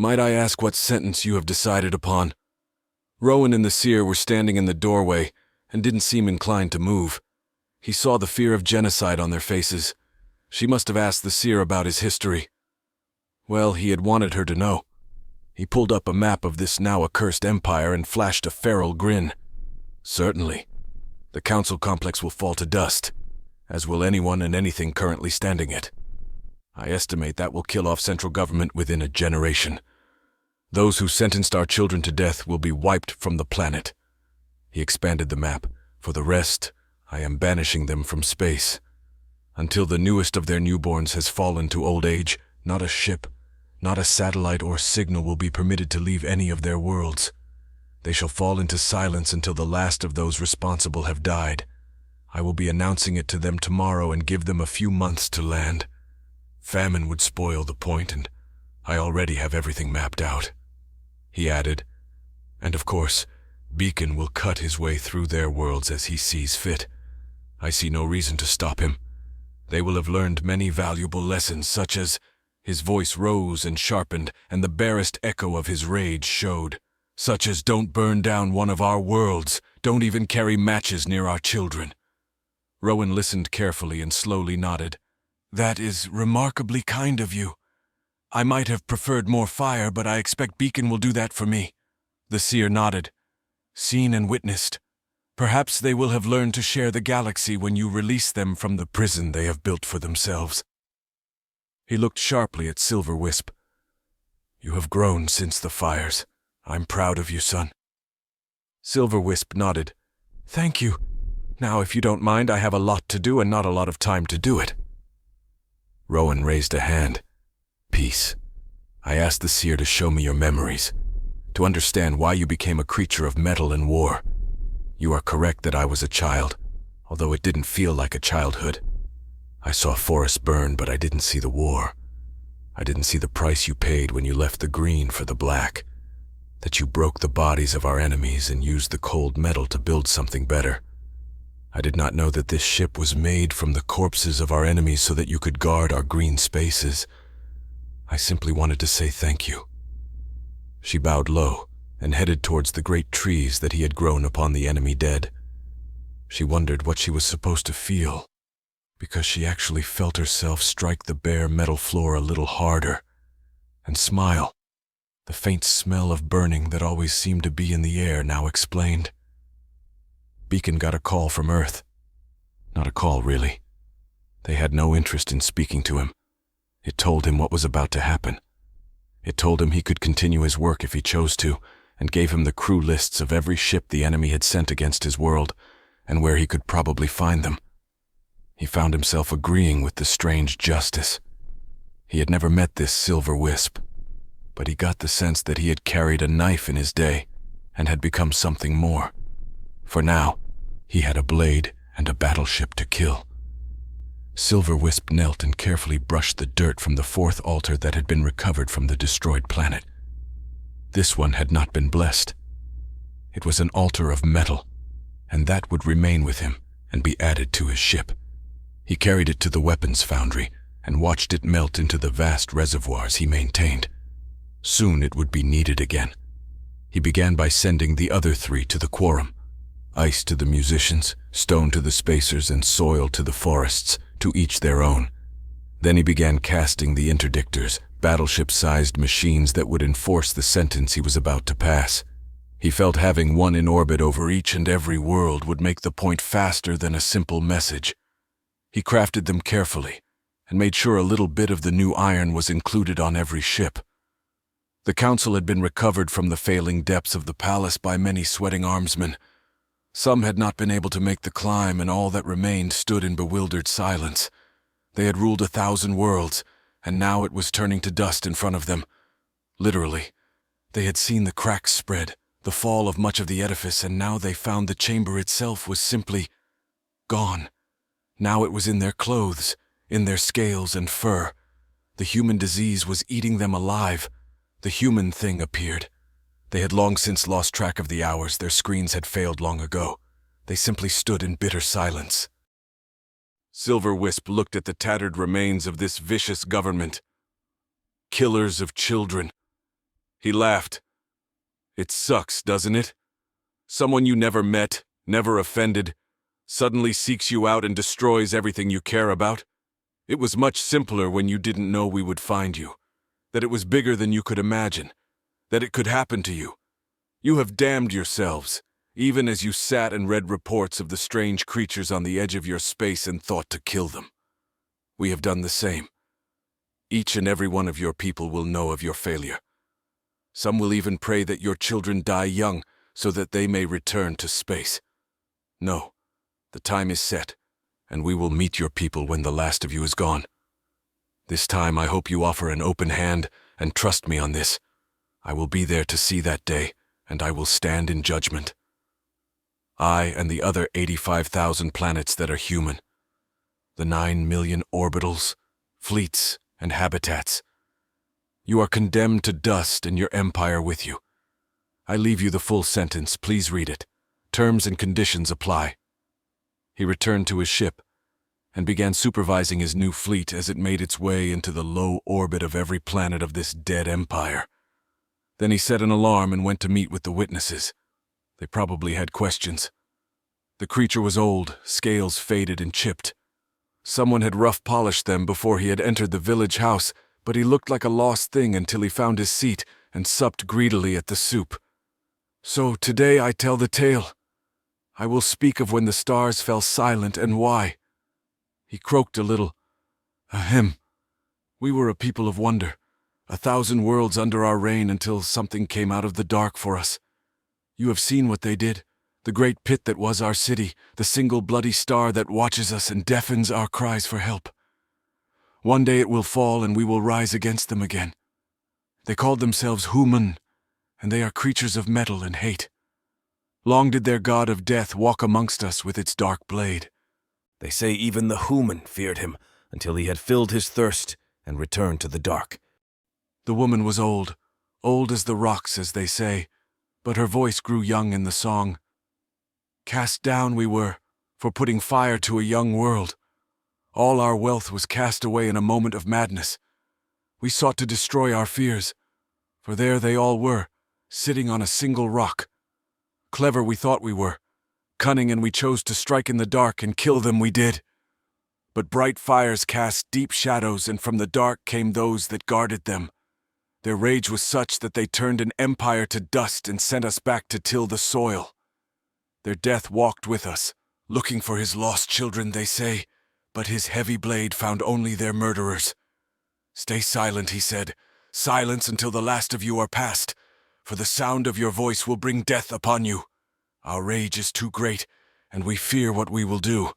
Might I ask what sentence you have decided upon?" Rowan and the seer were standing in the doorway and didn't seem inclined to move. He saw the fear of genocide on their faces. She must have asked the seer about his history. Well, he had wanted her to know. He pulled up a map of this now accursed empire and flashed a feral grin. "Certainly. The council complex will fall to dust, as will anyone and anything currently standing it. I estimate that will kill off central government within a generation. Those who sentenced our children to death will be wiped from the planet." He expanded the map. "For the rest, I am banishing them from space. Until the newest of their newborns has fallen to old age, not a ship, not a satellite or signal will be permitted to leave any of their worlds. They shall fall into silence until the last of those responsible have died. I will be announcing it to them tomorrow and give them a few months to land. Famine would spoil the point, and I already have everything mapped out." He added, "And of course, Beacon will cut his way through their worlds as he sees fit. I see no reason to stop him. They will have learned many valuable lessons, such as—" His voice rose and sharpened, and the barest echo of his rage showed. "Such as don't burn down one of our worlds, don't even carry matches near our children." Rowan listened carefully and slowly nodded. "That is remarkably kind of you. I might have preferred more fire, but I expect Beacon will do that for me." The seer nodded. "Seen and witnessed. Perhaps they will have learned to share the galaxy when you release them from the prison they have built for themselves." He looked sharply at Silver Wisp. "You have grown since the fires. I'm proud of you, son." Silver Wisp nodded. "Thank you. Now, if you don't mind, I have a lot to do and not a lot of time to do it." Rowan raised a hand. "Peace. I asked the seer to show me your memories, to understand why you became a creature of metal and war. You are correct that I was a child, although it didn't feel like a childhood. I saw forests burn, but I didn't see the war. I didn't see the price you paid when you left the green for the black, that you broke the bodies of our enemies and used the cold metal to build something better. I did not know that this ship was made from the corpses of our enemies so that you could guard our green spaces. I simply wanted to say thank you." She bowed low and headed towards the great trees that he had grown upon the enemy dead. She wondered what she was supposed to feel, because she actually felt herself strike the bare metal floor a little harder and smile. The faint smell of burning that always seemed to be in the air now explained. Beacon got a call from Earth. Not a call, really. They had no interest in speaking to him. It told him what was about to happen. It told him he could continue his work if he chose to, and gave him the crew lists of every ship the enemy had sent against his world, and where he could probably find them. He found himself agreeing with the strange justice. He had never met this Silver Wisp, but he got the sense that he had carried a knife in his day and had become something more. For now, he had a blade and a battleship to kill. Silver Wisp knelt and carefully brushed the dirt from the fourth altar that had been recovered from the destroyed planet. This one had not been blessed. It was an altar of metal, and that would remain with him and be added to his ship. He carried it to the weapons foundry and watched it melt into the vast reservoirs he maintained. Soon it would be needed again. He began by sending the other three to the Quorum. Ice to the musicians, stone to the spacers, and soil to the forests, to each their own. Then he began casting the interdictors, battleship-sized machines that would enforce the sentence he was about to pass. He felt having one in orbit over each and every world would make the point faster than a simple message. He crafted them carefully, and made sure a little bit of the new iron was included on every ship. The council had been recovered from the failing depths of the palace by many sweating armsmen. Some had not been able to make the climb, and all that remained stood in bewildered silence. They had ruled 1,000 worlds, and now it was turning to dust in front of them. Literally, they had seen the cracks spread, the fall of much of the edifice, and now they found the chamber itself was simply gone. Now it was in their clothes, in their scales and fur. The human disease was eating them alive. The human thing appeared. They had long since lost track of the hours. Their screens had failed long ago. They simply stood in bitter silence. Silver Wisp looked at the tattered remains of this vicious government. Killers of children. He laughed. It sucks, doesn't it? Someone you never met, never offended, suddenly seeks you out and destroys everything you care about. It was much simpler when you didn't know we would find you, that it was bigger than you could imagine, that it could happen to you. You have damned yourselves, even as you sat and read reports of the strange creatures on the edge of your space and thought to kill them. We have done the same. Each and every one of your people will know of your failure. Some will even pray that your children die young so that they may return to space. No, the time is set, and we will meet your people when the last of you is gone. This time I hope you offer an open hand and trust me on this. I will be there to see that day, and I will stand in judgment. I and the other 85,000 planets that are human, the 9 million orbitals, fleets, and habitats. You are condemned to dust and your empire with you. I leave you the full sentence, please read it. Terms and conditions apply. He returned to his ship and began supervising his new fleet as it made its way into the low orbit of every planet of this dead empire. Then he set an alarm and went to meet with the witnesses. They probably had questions. The creature was old, scales faded and chipped. Someone had rough polished them before he had entered the village house, but he looked like a lost thing until he found his seat and supped greedily at the soup. So today I tell the tale. I will speak of when the stars fell silent and why. He croaked a little. Ahem. We were a people of wonder, 1,000 worlds under our reign until something came out of the dark for us. You have seen what they did, the great pit that was our city, the single bloody star that watches us and deafens our cries for help. One day it will fall and we will rise against them again. They called themselves human, and they are creatures of metal and hate. Long did their god of death walk amongst us with its dark blade. They say even the human feared him until he had filled his thirst and returned to the dark. The woman was old, old as the rocks, as they say, but her voice grew young in the song. Cast down we were, for putting fire to a young world. All our wealth was cast away in a moment of madness. We sought to destroy our fears, for there they all were, sitting on a single rock. Clever we thought we were, cunning, and we chose to strike in the dark and kill them we did. But bright fires cast deep shadows, and from the dark came those that guarded them. Their rage was such that they turned an empire to dust and sent us back to till the soil. Their death walked with us, looking for his lost children, they say, but his heavy blade found only their murderers. Stay silent, he said, silence until the last of you are past, for the sound of your voice will bring death upon you. Our rage is too great, and we fear what we will do.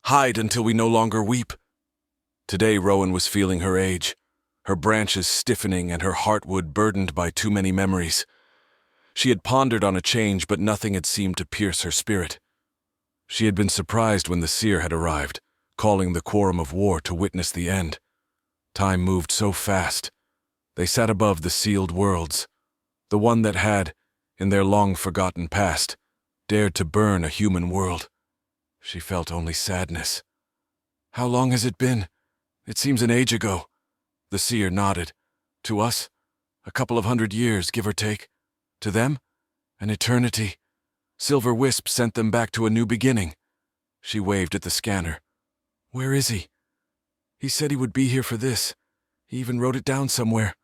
Hide until we no longer weep. Today Rowan was feeling her age, her branches stiffening and her heartwood burdened by too many memories. She had pondered on a change, but nothing had seemed to pierce her spirit. She had been surprised when the seer had arrived, calling the Quorum of War to witness the end. Time moved so fast. They sat above the sealed worlds, the one that had, in their long-forgotten past, dared to burn a human world. She felt only sadness. How long has it been? It seems an age ago. The seer nodded. To us, a couple of 100 years, give or take. To them, an eternity. Silver Wisp sent them back to a new beginning. She waved at the scanner. Where is he? He said he would be here for this. He even wrote it down somewhere.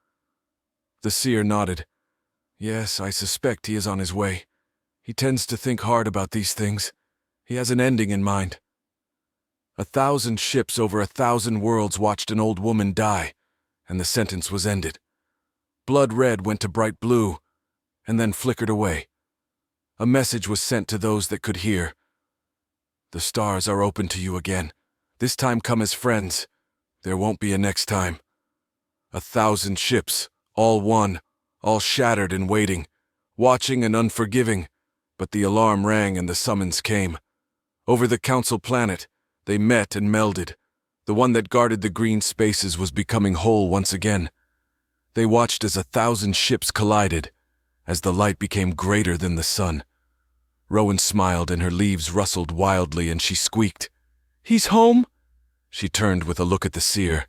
The seer nodded. Yes, I suspect he is on his way. He tends to think hard about these things. He has an ending in mind. 1,000 ships over 1,000 worlds watched an old woman die, and the sentence was ended. Blood red went to bright blue, and then flickered away. A message was sent to those that could hear. The stars are open to you again. This time come as friends. There won't be a next time. 1,000 ships, all one, all shattered and waiting, watching and unforgiving, but the alarm rang and the summons came. Over the council planet, they met and melded. The one that guarded the green spaces was becoming whole once again. They watched as 1,000 ships collided, as the light became greater than the sun. Rowan smiled and her leaves rustled wildly and she squeaked, "He's home?" She turned with a look at the seer.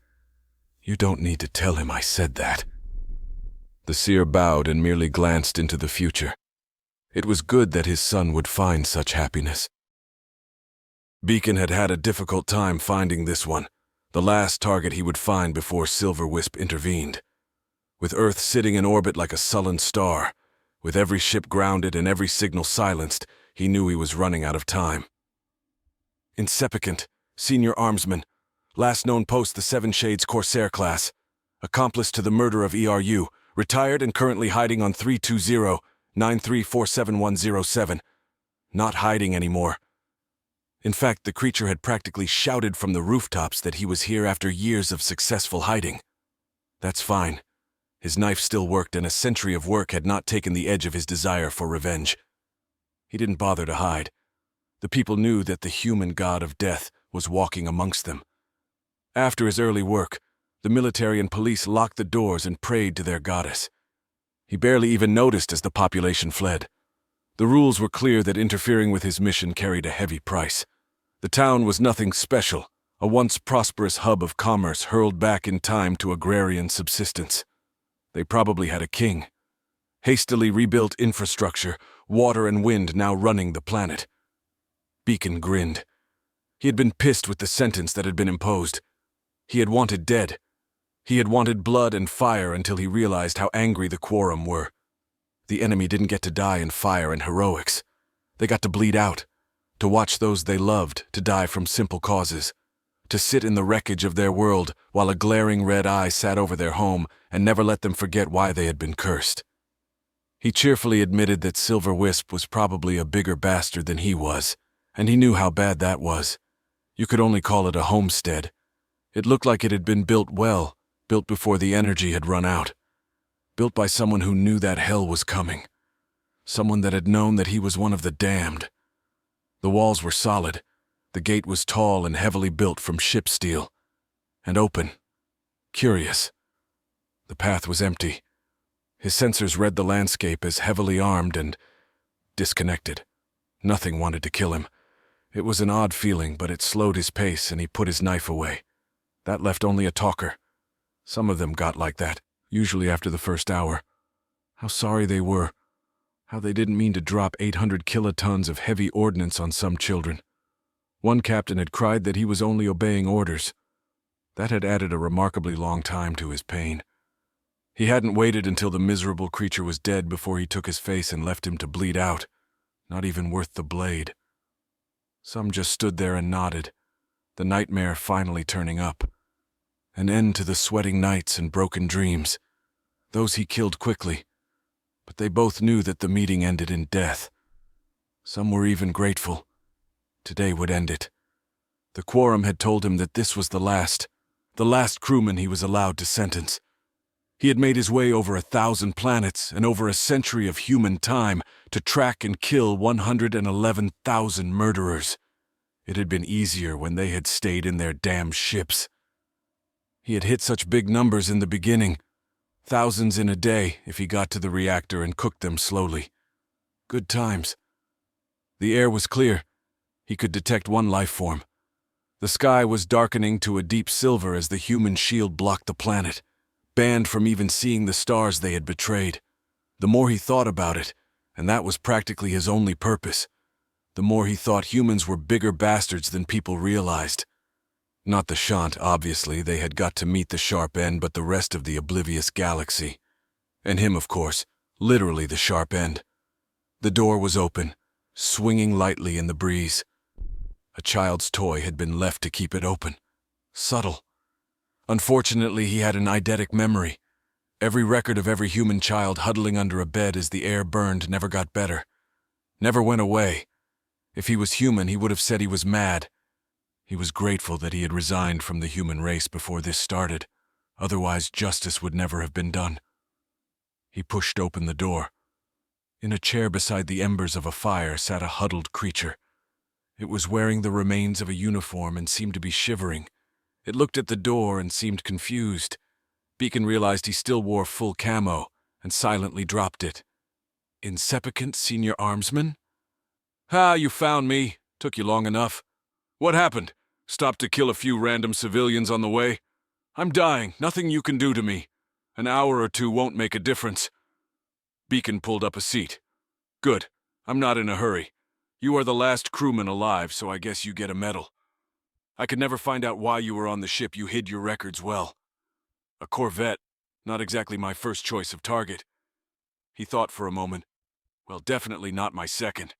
"You don't need to tell him I said that." The seer bowed and merely glanced into the future. It was good that his son would find such happiness. Beacon had had a difficult time finding this one, the last target he would find before Silver Wisp intervened. With Earth sitting in orbit like a sullen star, with every ship grounded and every signal silenced, he knew he was running out of time. Insepicant, senior armsman, last known post the Seven Shades Corsair class, accomplice to the murder of ERU, retired and currently hiding on 320-9347107. Not hiding anymore. In fact, the creature had practically shouted from the rooftops that he was here after years of successful hiding. That's fine. His knife still worked, and a century of work had not taken the edge of his desire for revenge. He didn't bother to hide. The people knew that the human god of death was walking amongst them. After his early work, the military and police locked the doors and prayed to their goddess. He barely even noticed as the population fled. The rules were clear that interfering with his mission carried a heavy price. The town was nothing special, a once prosperous hub of commerce hurled back in time to agrarian subsistence. They probably had a king. Hastily rebuilt infrastructure, water and wind now running the planet. Beacon grinned. He had been pissed with the sentence that had been imposed. He had wanted dead. He had wanted blood and fire until he realized how angry the Quorum were. The enemy didn't get to die in fire and heroics. They got to bleed out, to watch those they loved to die from simple causes, to sit in the wreckage of their world while a glaring red eye sat over their home and never let them forget why they had been cursed. He cheerfully admitted that Silver Wisp was probably a bigger bastard than he was, and he knew how bad that was. You could only call it a homestead. It looked like it had been built well, built before the energy had run out. Built by someone who knew that hell was coming. Someone that had known that he was one of the damned. The walls were solid. The gate was tall and heavily built from ship steel. And open. Curious. The path was empty. His sensors read the landscape as heavily armed and disconnected. Nothing wanted to kill him. It was an odd feeling, but it slowed his pace and he put his knife away. That left only a talker. Some of them got like that, usually after the first hour. How sorry they were. How they didn't mean to drop 800 kilotons of heavy ordnance on some children. One captain had cried that he was only obeying orders. That had added a remarkably long time to his pain. He hadn't waited until the miserable creature was dead before he took his face and left him to bleed out. Not even worth the blade. Some just stood there and nodded, the nightmare finally turning up. An end to the sweating nights and broken dreams. Those he killed quickly, but they both knew that the meeting ended in death. Some were even grateful. Today would end it. The Quorum had told him that this was the last crewman he was allowed to sentence. He had made his way over 1,000 planets and over a century of human time to track and kill 111,000 murderers. It had been easier when they had stayed in their damn ships. He had hit such big numbers in the beginning. Thousands in a day if he got to the reactor and cooked them slowly. Good times. The air was clear. He could detect one life form. The sky was darkening to a deep silver as the human shield blocked the planet, banned from even seeing the stars they had betrayed. The more he thought about it, and that was practically his only purpose, the more he thought humans were bigger bastards than people realized. Not the Shant, obviously, they had got to meet the sharp end, but the rest of the oblivious galaxy. And him, of course, literally the sharp end. The door was open, swinging lightly in the breeze. A child's toy had been left to keep it open. Subtle. Unfortunately, he had an eidetic memory. Every record of every human child huddling under a bed as the air burned never got better. Never went away. If he was human, he would have said he was mad. He was grateful that he had resigned from the human race before this started. Otherwise, justice would never have been done. He pushed open the door. In a chair beside the embers of a fire sat a huddled creature. It was wearing the remains of a uniform and seemed to be shivering. It looked at the door and seemed confused. Beacon realized he still wore full camo and silently dropped it. Insepicant senior armsman? "Ah, you found me. Took you long enough. What happened? Stopped to kill a few random civilians on the way? I'm dying. Nothing you can do to me. An hour or two won't make a difference. Beacon pulled up a seat. Good. I'm not in a hurry. You are the last crewman alive, so I guess you get a medal. I could never find out why you were on the ship. You hid your records well. A Corvette, not exactly my first choice of target. He thought for a moment. Well, definitely not my second.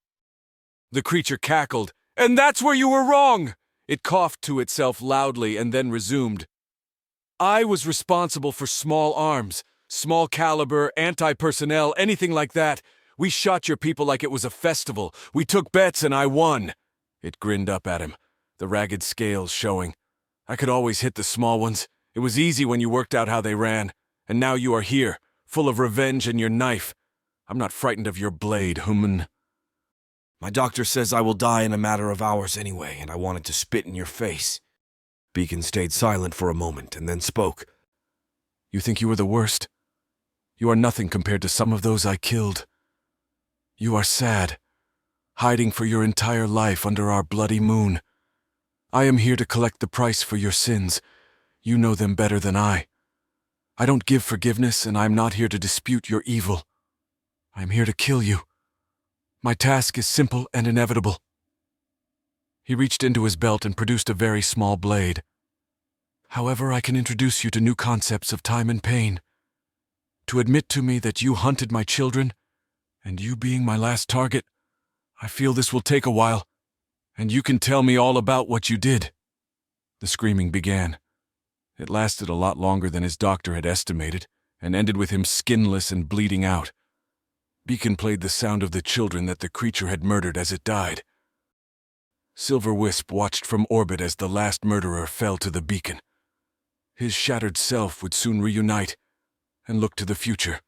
The creature cackled. And that's where you were wrong! It coughed to itself loudly and then resumed. I was responsible for small arms, small caliber, anti-personnel, anything like that. We shot your people like it was a festival. We took bets and I won. It grinned up at him, the ragged scales showing. I could always hit the small ones. It was easy when you worked out how they ran. And now you are here, full of revenge and your knife. I'm not frightened of your blade, human. My doctor says I will die in a matter of hours anyway, and I wanted to spit in your face. Beacon stayed silent for a moment and then spoke. You think you are the worst? You are nothing compared to some of those I killed. You are sad, hiding for your entire life under our bloody moon. I am here to collect the price for your sins. You know them better than I. I don't give forgiveness, and I am not here to dispute your evil. I am here to kill you. My task is simple and inevitable. He reached into his belt and produced a very small blade. However, I can introduce you to new concepts of time and pain. To admit to me that you hunted my children, and you being my last target, I feel this will take a while, and you can tell me all about what you did. The screaming began. It lasted a lot longer than his doctor had estimated, and ended with him skinless and bleeding out. Beacon played the sound of the children that the creature had murdered as it died. Silver Wisp watched from orbit as the last murderer fell to the beacon. His shattered self would soon reunite and look to the future.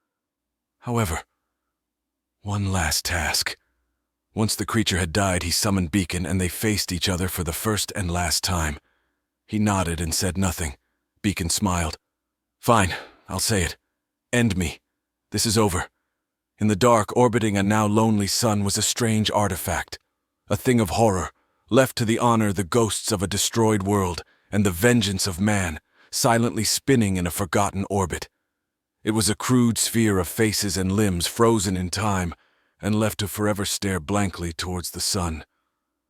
However, one last task. Once the creature had died, he summoned Beacon and they faced each other for the first and last time. He nodded and said nothing. Beacon smiled. Fine, I'll say it. End me. This is over. In the dark, orbiting a now lonely sun was a strange artifact, a thing of horror, left to the honor the ghosts of a destroyed world and the vengeance of man, silently spinning in a forgotten orbit. It was a crude sphere of faces and limbs frozen in time and left to forever stare blankly towards the sun.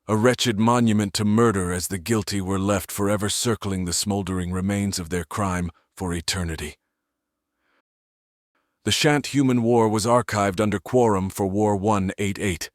A wretched monument to murder as the guilty were left forever circling the smoldering remains of their crime for eternity. The Shant Human War was archived under Quorum for War 188.